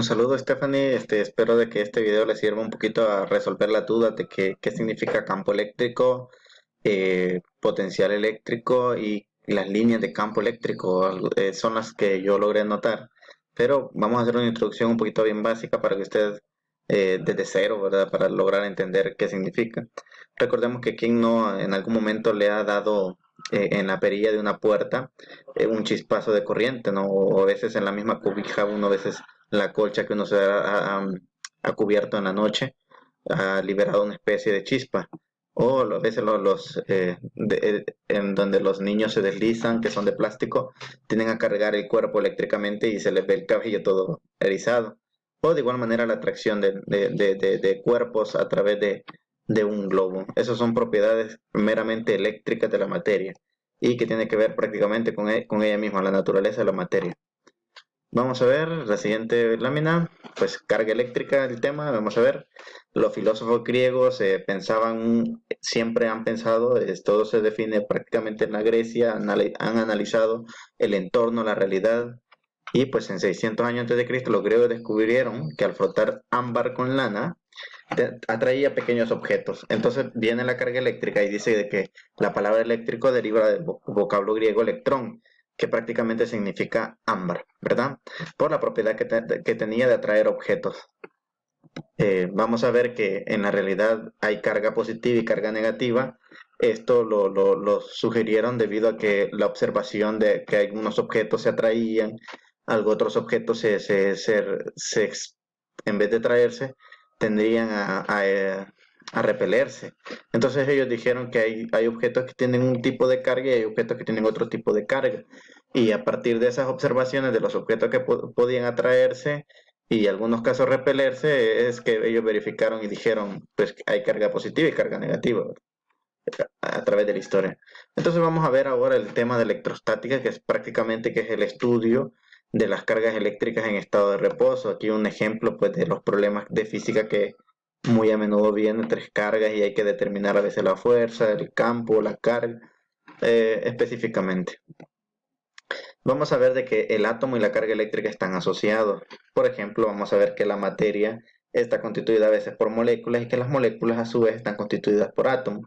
Un saludo, Stephanie. Espero de que este video le sirva un poquito a resolver las dudas de qué significa campo eléctrico, potencial eléctrico y las líneas de campo eléctrico. Son las que yo logré notar. Pero vamos a hacer una introducción un poquito bien básica para que usted desde cero, ¿verdad? Para lograr entender qué significa. Recordemos que quien no en algún momento le ha dado en la perilla de una puerta un chispazo de corriente, ¿no? O a veces en la misma cobija, uno a veces la colcha que uno se ha cubierto en la noche ha liberado una especie de chispa. O a veces en donde los niños se deslizan, que son de plástico, tienden a cargar el cuerpo eléctricamente y se les ve el cabello todo erizado. O de igual manera la atracción de cuerpos a través de un globo. Esas son propiedades meramente eléctricas de la materia y que tiene que ver prácticamente con ella misma, la naturaleza de la materia. Vamos a ver la siguiente lámina, pues carga eléctrica el tema. Vamos a ver, los filósofos griegos siempre han pensado, todo se define prácticamente en la Grecia, han analizado el entorno, la realidad, y pues en 600 años antes de Cristo los griegos descubrieron que al frotar ámbar con lana atraía pequeños objetos. Entonces viene la carga eléctrica y dice de que la palabra eléctrico deriva del vocablo griego electrón, que prácticamente significa ámbar, ¿verdad? Por la propiedad que tenía de atraer objetos. Vamos a ver que en la realidad hay carga positiva y carga negativa. Esto lo sugirieron debido a que la observación de que algunos objetos se atraían, algo otros objetos en vez de traerse, tendrían a repelerse. Entonces ellos dijeron que hay objetos que tienen un tipo de carga y hay objetos que tienen otro tipo de carga. Y a partir de esas observaciones de los objetos que podían atraerse y algunos casos repelerse, es que ellos verificaron y dijeron pues que hay carga positiva y carga negativa a través de la historia. Entonces vamos a ver ahora el tema de electrostática, que es prácticamente que es el estudio de las cargas eléctricas en estado de reposo. Aquí un ejemplo pues de los problemas de física que muy a menudo vienen tres cargas y hay que determinar a veces la fuerza, el campo, la carga específicamente. Vamos a ver de que el átomo y la carga eléctrica están asociados. Por ejemplo, vamos a ver que la materia está constituida a veces por moléculas y que las moléculas a su vez están constituidas por átomos.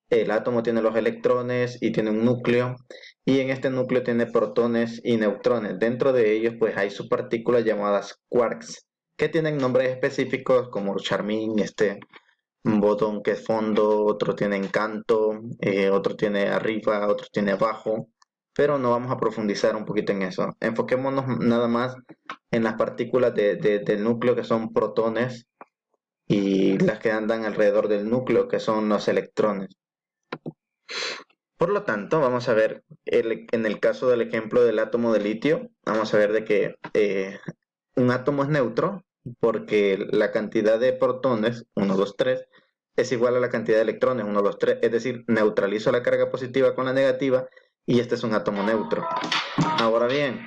El átomo tiene los electrones y tiene un núcleo, y en este núcleo tiene protones y neutrones. Dentro de ellos pues hay subpartículas llamadas quarks, que tienen nombres específicos como charmín, un botón que es fondo, otro tiene encanto, otro tiene arriba, otro tiene abajo, pero no vamos a profundizar un poquito en eso. Enfoquémonos nada más en las partículas del núcleo, que son protones, y las que andan alrededor del núcleo, que son los electrones. Por lo tanto, vamos a ver, en el caso del ejemplo del átomo de litio, vamos a ver de que un átomo es neutro porque la cantidad de protones, 1, 2, 3, es igual a la cantidad de electrones, 1, 2, 3, es decir, neutralizo la carga positiva con la negativa y este es un átomo neutro. Ahora bien,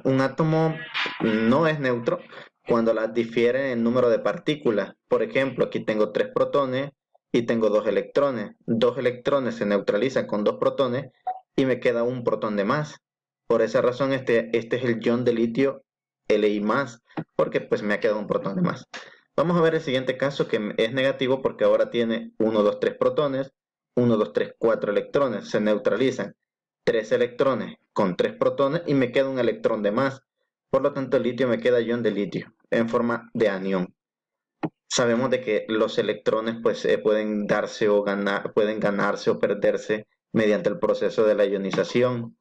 un átomo no es neutro cuando las difieren en número de partículas. Por ejemplo, aquí tengo 3 protones y tengo 2 electrones. 2 electrones se neutralizan con 2 protones y me queda un protón de más. Por esa razón este es el ion de litio Li+, porque pues me ha quedado un protón de más. Vamos a ver el siguiente caso, que es negativo porque ahora tiene 1, 2, 3 protones, 1, 2, 3, 4 electrones, se neutralizan 3 electrones con 3 protones y me queda un electrón de más. Por lo tanto, el litio me queda ion de litio en forma de anión. Sabemos de que los electrones pues pueden ganarse o perderse mediante el proceso de la ionización,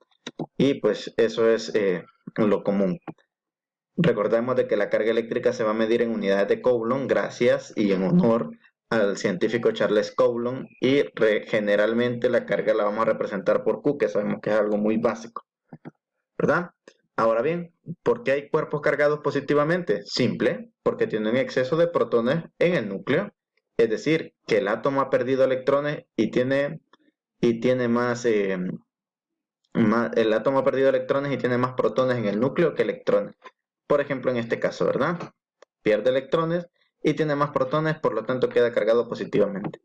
y pues eso es lo común. Recordemos de que la carga eléctrica se va a medir en unidades de Coulomb gracias y en honor al científico Charles Coulomb, y generalmente la carga la vamos a representar por Q, que sabemos que es algo muy básico, ¿verdad? Ahora bien, ¿por qué hay cuerpos cargados positivamente? Simple, porque tienen exceso de protones en el núcleo, es decir, que el átomo ha perdido electrones y tiene el átomo ha perdido electrones y tiene más protones en el núcleo que electrones. Por ejemplo, en este caso, ¿verdad? Pierde electrones y tiene más protones, por lo tanto queda cargado positivamente.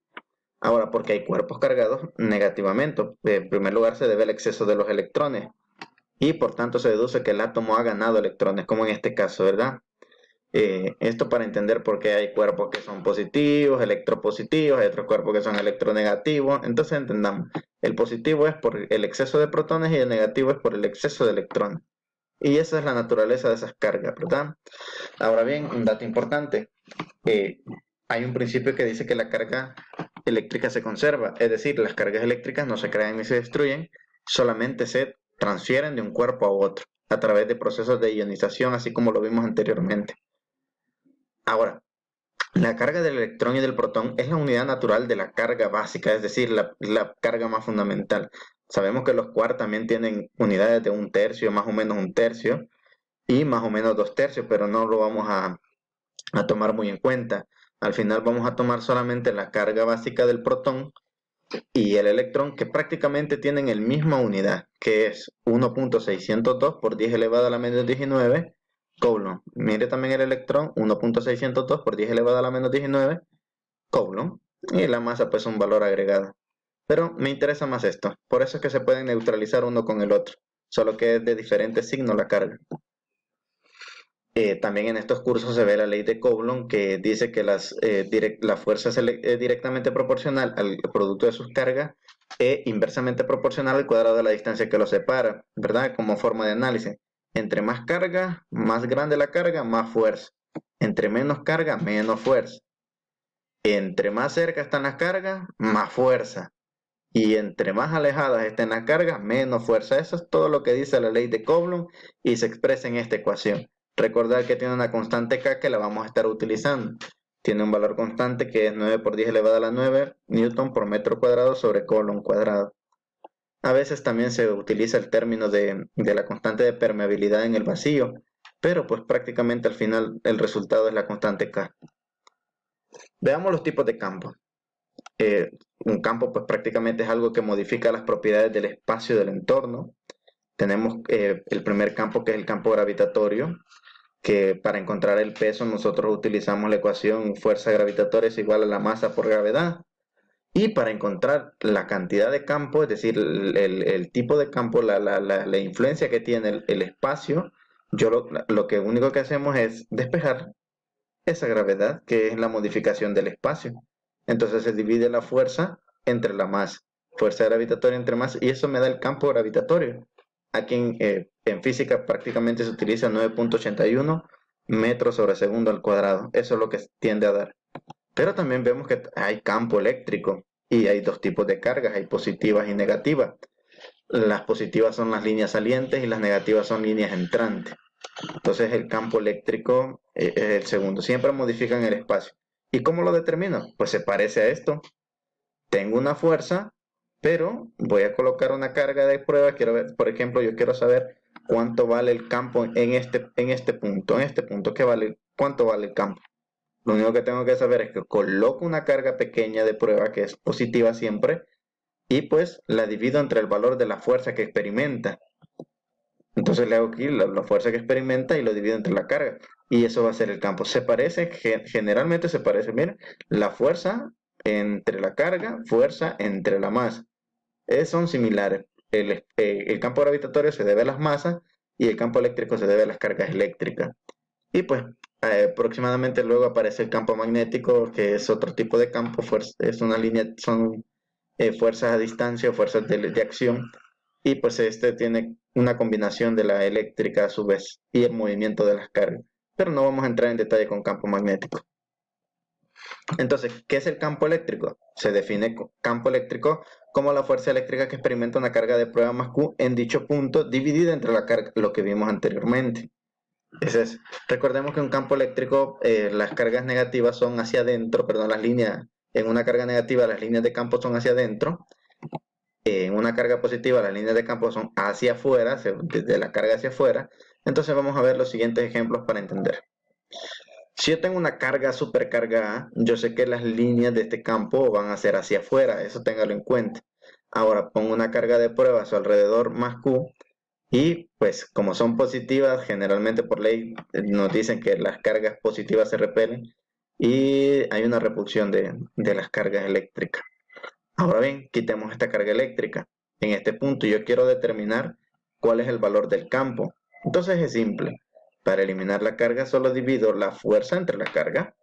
Ahora, ¿por qué hay cuerpos cargados negativamente? En primer lugar, se debe al exceso de los electrones. y por tanto se deduce que el átomo ha ganado electrones, como en este caso, ¿verdad? Esto para entender por qué hay cuerpos que son positivos, electropositivos, hay otros cuerpos que son electronegativos. Entonces entendamos, el positivo es por el exceso de protones y el negativo es por el exceso de electrones. Y esa es la naturaleza de esas cargas, ¿verdad? Ahora bien, un dato importante, eh, hay un principio que dice que la carga eléctrica se conserva, es decir, las cargas eléctricas no se crean ni se destruyen, solamente se transfieren de un cuerpo a otro a través de procesos de ionización, así como lo vimos anteriormente. Ahora, la carga del electrón y del protón es la unidad natural de la carga básica, es decir, la carga más fundamental. Sabemos que los quarks también tienen unidades de un tercio, más o menos un tercio, y más o menos dos tercios, pero no lo vamos a tomar muy en cuenta. Al final vamos a tomar solamente la carga básica del protón y el electrón, que prácticamente tienen el misma unidad, que es 1.602 por 10 elevado a la menos 19 Coulomb. Mire también el electrón, 1.602 por 10 elevado a la menos 19 Coulomb. Y la masa pues un valor agregado. Pero me interesa más esto. Por eso es que se pueden neutralizar uno con el otro. Solo que es de diferente signo la carga. También en estos cursos se ve la ley de Coulomb que dice que la fuerza es directamente proporcional al producto de sus cargas e inversamente proporcional al cuadrado de la distancia que los separa, ¿verdad? Como forma de análisis. Entre más carga, más grande la carga, más fuerza. Entre menos carga, menos fuerza. Entre más cerca están las cargas, más fuerza. Y entre más alejadas estén las cargas, menos fuerza. Eso es todo lo que dice la ley de Coulomb y se expresa en esta ecuación. Recordar que tiene una constante K que la vamos a estar utilizando. Tiene un valor constante que es 9 por 10 elevado a la 9 newton por metro cuadrado sobre Coulomb cuadrado. A veces también se utiliza el término de la constante de permeabilidad en el vacío, pero pues prácticamente al final el resultado es la constante K. Veamos los tipos de campos. Un campo pues prácticamente es algo que modifica las propiedades del espacio del entorno. Tenemos el primer campo que es el campo gravitatorio, que para encontrar el peso nosotros utilizamos la ecuación fuerza gravitatoria es igual a la masa por gravedad. Y para encontrar la cantidad de campo, es decir, el tipo de campo, la influencia que tiene el espacio, lo que único que hacemos es despejar esa gravedad, que es la modificación del espacio. Entonces se divide la fuerza entre la masa, fuerza gravitatoria entre masa, y eso me da el campo gravitatorio. Aquí en física prácticamente se utiliza 9.81 metros sobre segundo al cuadrado. Eso es lo que tiende a dar. Pero también vemos que hay campo eléctrico y hay dos tipos de cargas, hay positivas y negativas. Las positivas son las líneas salientes y las negativas son líneas entrantes. Entonces el campo eléctrico es el segundo. Siempre modifican el espacio. ¿Y cómo lo determino? Pues se parece a esto. Tengo una fuerza, pero voy a colocar una carga de prueba. Quiero ver, por ejemplo, yo quiero saber cuánto vale el campo en este punto. En este punto, ¿cuánto vale el campo? Lo único que tengo que saber es que coloco una carga pequeña de prueba que es positiva siempre y pues la divido entre el valor de la fuerza que experimenta. Entonces le hago aquí la fuerza que experimenta y lo divido entre la carga. Y eso va a ser el campo. Se parece, generalmente se parece, miren, la fuerza entre la carga, fuerza entre la masa. Son similares. El campo gravitatorio se debe a las masas y el campo eléctrico se debe a las cargas eléctricas. Y pues aproximadamente luego aparece el campo magnético, que es otro tipo de campo, es una línea, son fuerzas a distancia o fuerzas de acción, y pues este tiene una combinación de la eléctrica a su vez y el movimiento de las cargas. Pero no vamos a entrar en detalle con campo magnético. Entonces, ¿qué es el campo eléctrico? Se define campo eléctrico como la fuerza eléctrica que experimenta una carga de prueba más Q en dicho punto dividida entre la carga, lo que vimos anteriormente. Ese es. Recordemos que un campo eléctrico, las cargas negativas son hacia adentro, perdón, las líneas, en una carga negativa las líneas de campo son hacia adentro, en una carga positiva las líneas de campo son hacia afuera, desde la carga hacia afuera. Entonces vamos a ver los siguientes ejemplos para entender. Si yo tengo una carga supercarga A, yo sé que las líneas de este campo van a ser hacia afuera, eso téngalo en cuenta. Ahora pongo una carga de prueba a su alrededor más Q, y pues como son positivas, generalmente por ley nos dicen que las cargas positivas se repelen y hay una repulsión de las cargas eléctricas. Ahora bien, quitemos esta carga eléctrica. En este punto yo quiero determinar cuál es el valor del campo. Entonces es simple. Para eliminar la carga solo divido la fuerza entre la carga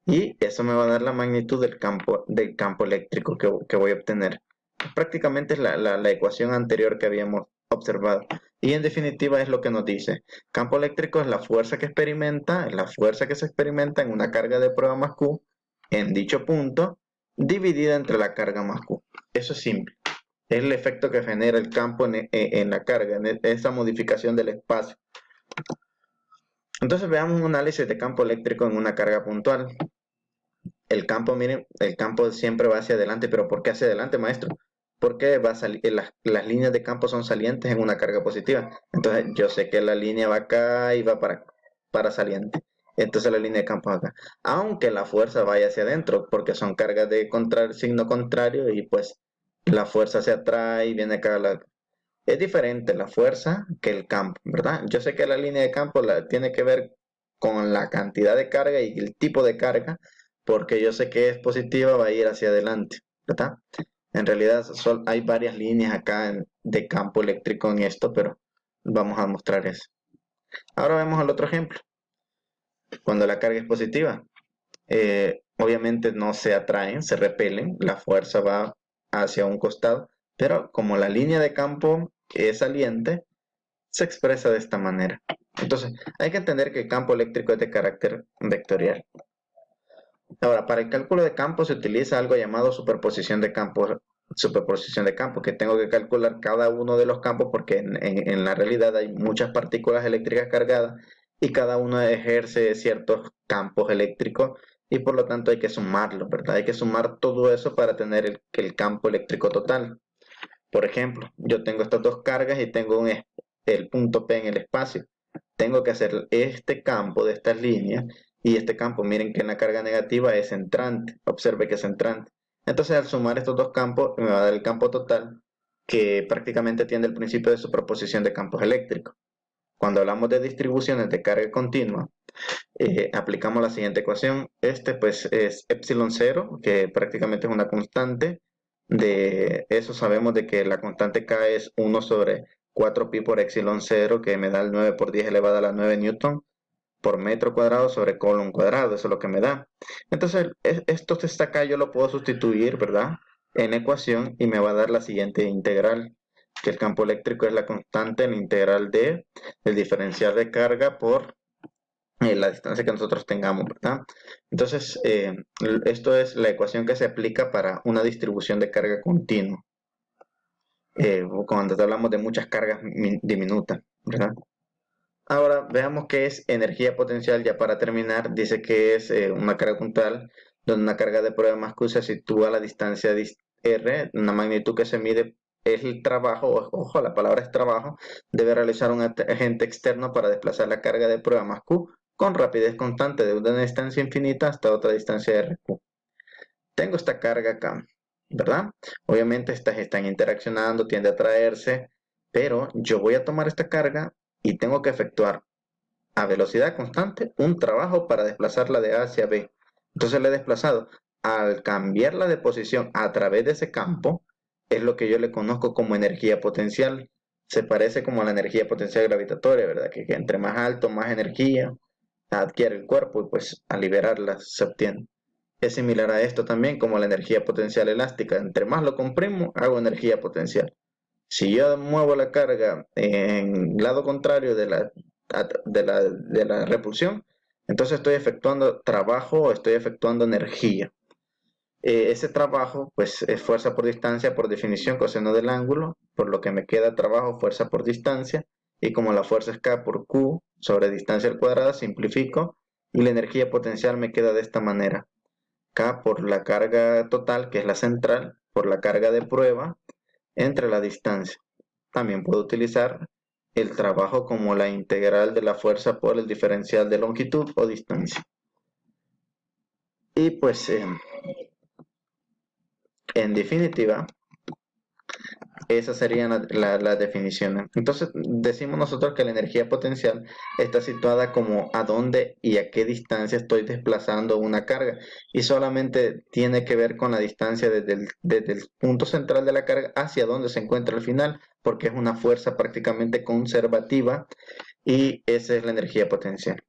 y eso me va a dar la magnitud del campo eléctrico que voy a obtener. Prácticamente es la ecuación anterior que habíamos observado. Y en definitiva es lo que nos dice. Campo eléctrico es la fuerza que experimenta, es la fuerza que se experimenta en una carga de prueba más Q en dicho punto, dividida entre la carga más Q. Eso es simple. Es el efecto que genera el campo en la carga, en esa modificación del espacio. Entonces veamos un análisis de campo eléctrico en una carga puntual. El campo, miren, el campo siempre va hacia adelante, pero ¿por qué hacia adelante, maestro? Porque va a salir, las líneas de campo son salientes en una carga positiva. Entonces yo sé que la línea va acá y va para saliente. Entonces la línea de campo es acá. Aunque la fuerza vaya hacia adentro, porque son cargas de signo contrario y pues la fuerza se atrae y viene acá. Es diferente la fuerza que el campo, ¿verdad? Yo sé que la línea de campo tiene que ver con la cantidad de carga y el tipo de carga, porque yo sé que es positiva, va a ir hacia adelante, ¿verdad? En realidad hay varias líneas acá de campo eléctrico en esto, pero vamos a mostrar eso. Ahora vemos el otro ejemplo. Cuando la carga es positiva, obviamente no se atraen, se repelen, la fuerza va hacia un costado, pero como la línea de campo es saliente, se expresa de esta manera. Entonces, hay que entender que el campo eléctrico es de carácter vectorial. Ahora, para el cálculo de campo se utiliza algo llamado superposición de campos, que tengo que calcular cada uno de los campos porque en la realidad hay muchas partículas eléctricas cargadas y cada uno ejerce ciertos campos eléctricos y por lo tanto hay que sumarlo, ¿verdad? Hay que sumar todo eso para tener el campo eléctrico total. Por ejemplo, yo tengo estas dos cargas y tengo el punto P en el espacio. Tengo que hacer este campo de estas líneas y este campo, miren que en la carga negativa es entrante. Observe que es entrante. Entonces, al sumar estos dos campos, me va a dar el campo total que prácticamente tiene el principio de superposición de campos eléctricos. Cuando hablamos de distribuciones de carga continua, aplicamos la siguiente ecuación. Este pues es epsilon 0, que prácticamente es una constante. De eso sabemos de que la constante K es 1 sobre 4pi por epsilon 0, que me da el 9 por 10 elevado a la 9 newton por metro cuadrado sobre coulomb cuadrado. Eso es lo que me da. Entonces, esto que está acá yo lo puedo sustituir, ¿verdad? En ecuación y me va a dar la siguiente integral, que el campo eléctrico es la constante en la integral de el diferencial de carga por la distancia que nosotros tengamos, ¿verdad? Entonces, esto es la ecuación que se aplica para una distribución de carga continua, cuando hablamos de muchas cargas diminutas, ¿verdad? Ahora veamos qué es energía potencial. Ya para terminar, dice que es una carga puntual donde una carga de prueba más Q se sitúa a la distancia R, una magnitud que se mide es el trabajo, ojo, la palabra es trabajo, debe realizar un agente externo para desplazar la carga de prueba más Q con rapidez constante de una distancia infinita hasta otra distancia RQ. Tengo esta carga acá, ¿verdad? Obviamente estas están interaccionando, tiende a atraerse, pero yo voy a tomar esta carga y tengo que efectuar a velocidad constante un trabajo para desplazarla de A hacia B. Entonces la he desplazado. Al cambiarla de posición a través de ese campo, es lo que yo le conozco como energía potencial. Se parece como a la energía potencial gravitatoria, ¿verdad? Que entre más alto, más energía adquiere el cuerpo y pues al liberarla se obtiene. Es similar a esto también como la energía potencial elástica. Entre más lo comprimo, hago energía potencial. Si yo muevo la carga en lado contrario de la repulsión, entonces estoy efectuando trabajo o estoy efectuando energía. Ese trabajo, pues, es fuerza por distancia, por definición, coseno del ángulo, por lo que me queda trabajo, fuerza por distancia, y como la fuerza es K por Q sobre distancia al cuadrado, simplifico, y la energía potencial me queda de esta manera. K por la carga total, que es la central, por la carga de prueba, entre la distancia. También puedo utilizar el trabajo como la integral de la fuerza por el diferencial de longitud o distancia. Y pues, en definitiva, Esas serían las definiciones. Entonces, decimos nosotros que la energía potencial está situada como a dónde y a qué distancia estoy desplazando una carga. Y solamente tiene que ver con la distancia desde el punto central de la carga hacia donde se encuentra al final, porque es una fuerza prácticamente conservativa y esa es la energía potencial.